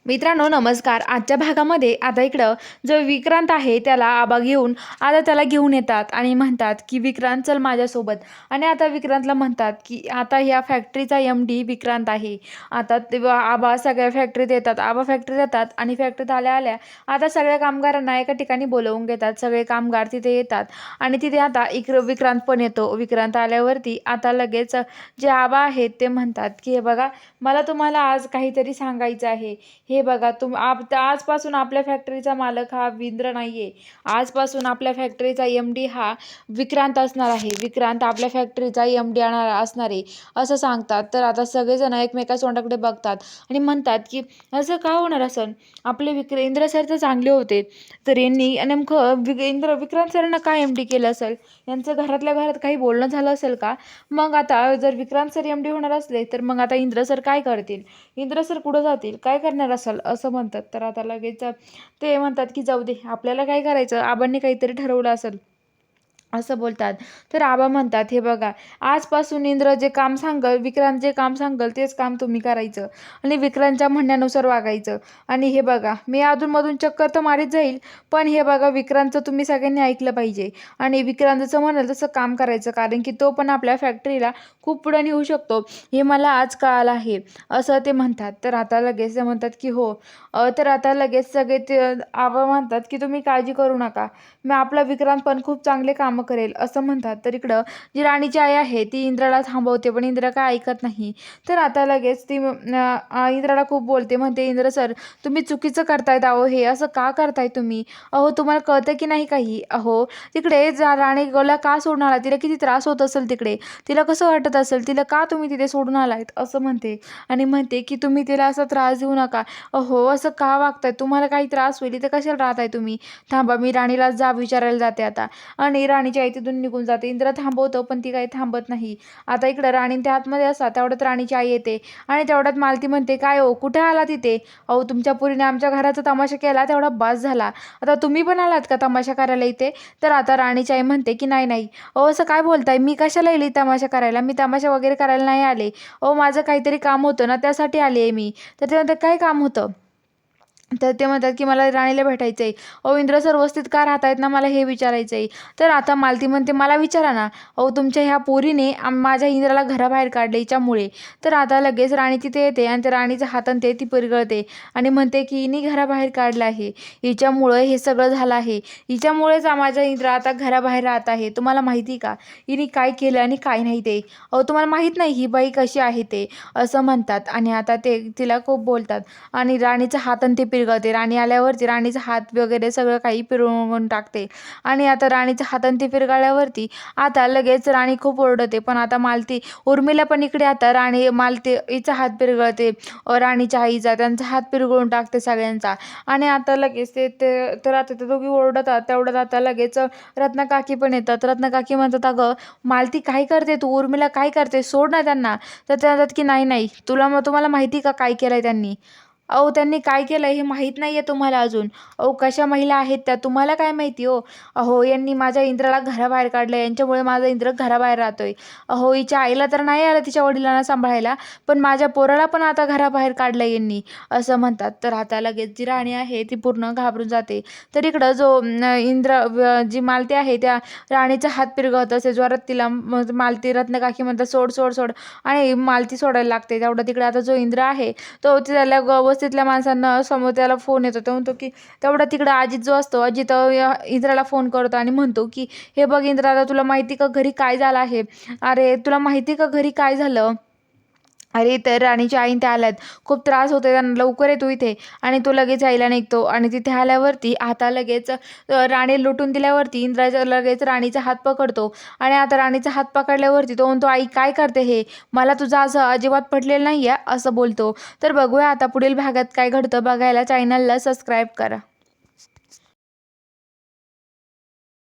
मित्रांनो नमस्कार. आजच्या भागामध्ये आता इकडं जो विक्रांत आहे त्याला आबा घेऊन आता त्याला घेऊन येतात आणि म्हणतात की विक्रांत चल माझ्यासोबत. आणि आता विक्रांतला म्हणतात की आता ह्या फॅक्टरीचा MD विक्रांत आहे. आता तेव्हा आबा सगळ्या फॅक्टरीत येतात. आबा फॅक्टरीत येतात आणि फॅक्टरीत आल्या आल्या आता सगळ्या कामगारांना एका ठिकाणी बोलवून घेतात. सगळे कामगार तिथे येतात आणि तिथे आता इकडं विक्रांत पण येतो. विक्रांत आल्यावरती आता लगेच जे आबा आहेत ते म्हणतात की हे बघा, मला तुम्हाला आज काहीतरी सांगायचं आहे. हे बघा आजपासून आपल्या फॅक्टरीचा मालक हा इंद्र नाहीये. आजपासून आपल्या फॅक्टरीचा MD हा विक्रांत असणार आहे. विक्रांत आपल्या फॅक्टरीचा MD असणार आहे असं सांगतात. तर आता सगळेजण एकमेका तोंडाकडे बघतात आणि म्हणतात की असं का होणार असेल. आपले इंद्र सर तर चांगले होते, तर यांनी नेमकं विक्रांत सरांना काय MD केलं असेल. यांचं घरातल्या घरात काही बोलणं झालं असेल का. मग आता जर विक्रांत सर MD होणार असले तर मग आता इंद्र सर काय करतील. इंद्र सर कुठं जातील, काय करणार असाल असं म्हणतात. तर आता लगेच ते म्हणतात की जाऊ दे, आपल्याला काय करायचं, आबांनी काहीतरी ठरवलं असेल असं बोलतात. तर आबा म्हणतात हे बघा, आजपासून इंद्र जे काम सांगल, विक्रांत जे काम सांगल तेच काम तुम्ही करायचं आणि विक्रांतच्या म्हणण्यानुसार वागायचं. आणि हे बघा, मी अधूनमधून चक्कर तर मारीत जाईल, पण हे बघा विक्रांतचं तुम्ही सगळ्यांनी ऐकलं पाहिजे आणि विक्रांतचं म्हणाल तसं काम करायचं, कारण की तो पण आपल्या फॅक्टरीला खूप पुढे नेऊ शकतो हे मला आज कळालं आहे असं ते म्हणतात. तर आता लगेच ते म्हणतात की हो. तर आता लगेच सगळे ते आबा म्हणतात की तुम्ही काळजी करू नका, मी आपला विक्रांत पण खूप चांगले कामं करेल असं म्हणतात. तर इकडं जी राणीची आई आहे ती इंद्राला थांबवते, पण इंद्र काय ऐकत नाही. तर आता लगेच ती इंद्राला खूप बोलते, म्हणते इंद्र सर तुम्ही चुकीचं करतायत. अहो हे असं का करताय तुम्ही. अहो तुम्हाला कळतं की नाही काही. अहो तिकडे राणी गोला का सोडून आला, तिला किती त्रास होत असेल तिकडे, तिला कसं वाटत असेल, तिला का तुम्ही तिथे सोडून आलायत असं म्हणते. आणि म्हणते की तुम्ही तिला असा त्रास देऊ नका. अहो असं का वागताय, तुम्हाला काही त्रास होईल तर कशाला राहताय तुम्ही. थांबा, मी राणीला विचारायला जाते आता. आणि राणीची आई तिथून निघून जाते. इंद्र थांबवतो पण ती काही थांबत नाही. आता इकडं राणी त्या आतमध्ये असतात तेवढ्यात राणीची आई येते आणि तेवढ्यात मालती म्हणते काय हो कुठे आला तिथे. अहो तुमच्या पुरीने आमच्या घराचा तमाशा केला तेवढा बास झाला, आता तुम्ही पण आलात का तमाशा करायला इथे. तर आता राणीची आई म्हणते की नाही नाही, अहो असं काय बोलताय, मी कशाला येईल तमाशा करायला, मी तमाशा वगैरे करायला नाही आले. अहो माझं काहीतरी काम होतं ना त्यासाठी आले आहे मी. तर ते म्हणतात काय काम होतं. तर ते म्हणतात की मला राणीला भेटायचं आहे. अहो इंद्र सर वस्तीत का राहतायत ना, मला हे विचारायचं आहे. तर आता मालती म्हणते मला विचारा ना. अहो तुमच्या ह्या पोरीने माझ्या इंद्राला घराबाहेर काढले हिच्यामुळे. तर आता लगेच राणी तिथे येते आणि त्या राणीचा हातान ती पिरगळते आणि म्हणते की हिने घराबाहेर काढलं आहे, हिच्यामुळं हे सगळं झालं आहे, हिच्यामुळेच माझा इंद्र आता घराबाहेर राहत आहे. तुम्हाला माहिती का हिने काय केलं आणि काय नाही ते. अहो तुम्हाला माहीत नाही ही बाई कशी आहे ते असं म्हणतात. आणि आता ते तिला खूप बोलतात आणि राणीचा हातान ते पिरगळते. राणी आल्यावरती राणीचा हात वगैरे सगळं काही पिरवून टाकते. आणि आता राणीच्या हातान ते पिरगाळल्यावरती आता लगेच राणी खूप ओरडते. पण आता मालती उर्मिला पण इकडे आता राणी मालती हिचा हात पिरगळते, राणीच्या आईचा त्यांचा हात पिरगळून टाकते सगळ्यांचा. आणि आता लगेच तर आता ते दोघी ओरडतात तेवढ्यात आता लगेच रत्नाकाकी पण येतात. रत्नाकाकी म्हणतात अगं मालती काय करते तू, उर्मिला काय करते, सोड ना त्यांना. तर ते म्हणतात की नाही नाही, तुम्हाला माहिती का काय केलंय त्यांनी. अहो त्यांनी काय केलं हे माहीत नाही आहे तुम्हाला अजून. अहो कशा महिला आहेत त्या, तुम्हाला काय माहिती हो. अहो यांनी माझ्या इंद्राला घराबाहेर काढलं, यांच्यामुळे माझा इंद्र घराबाहेर राहतोय. अहो हिच्या आईला तर नाही आलं तिच्या वडिलांना सांभाळायला, पण माझ्या पोराला पण आता घराबाहेर काढलं यांनी असं म्हणतात. तर आता लगेच जी राणी आहे ती पूर्ण घाबरून जाते. तर इकडं जो जी मालती आहे त्या राणीचा हात पिरगळत असे जोरात, तिला मालती रत्नकाकी म्हणतात सोड सोड सोड आणि मालती सोडायला लागते. तेवढं तिकडे आता जो इंद्र आहे तो त्याला वस्तीतल्या माणसांना समोर त्याला फोन येतो. तो म्हणतो की तेवढा तिकडं अजित जो असतो, अजित इंद्राला फोन करतो आणि म्हणतो की हे बघ इंद्रा, आता तुला माहिती का घरी काय झालं आहे. अरे तुला माहिती का घरी काय झालं. अरे तर राणीच्या आईन त्या आल्यात, खूप त्रास होतोय त्यांना, लवकर येतो इथे. आणि तो लगेच आईला निघतो आणि तिथे आल्यावरती आता लगेच राणी लुटून दिल्यावरती इंद्राचा लगेच राणीचा हात पकडतो. आणि आता राणीचा हात पकडल्यावरती तो म्हणतो आई काय करते हे, मला तुझं असं अजिबात पटलेलं नाही आहे असं बोलतो. तर बघूया आता पुढील भागात काय घडतं. बघायला चॅनलला सबस्क्राईब करा.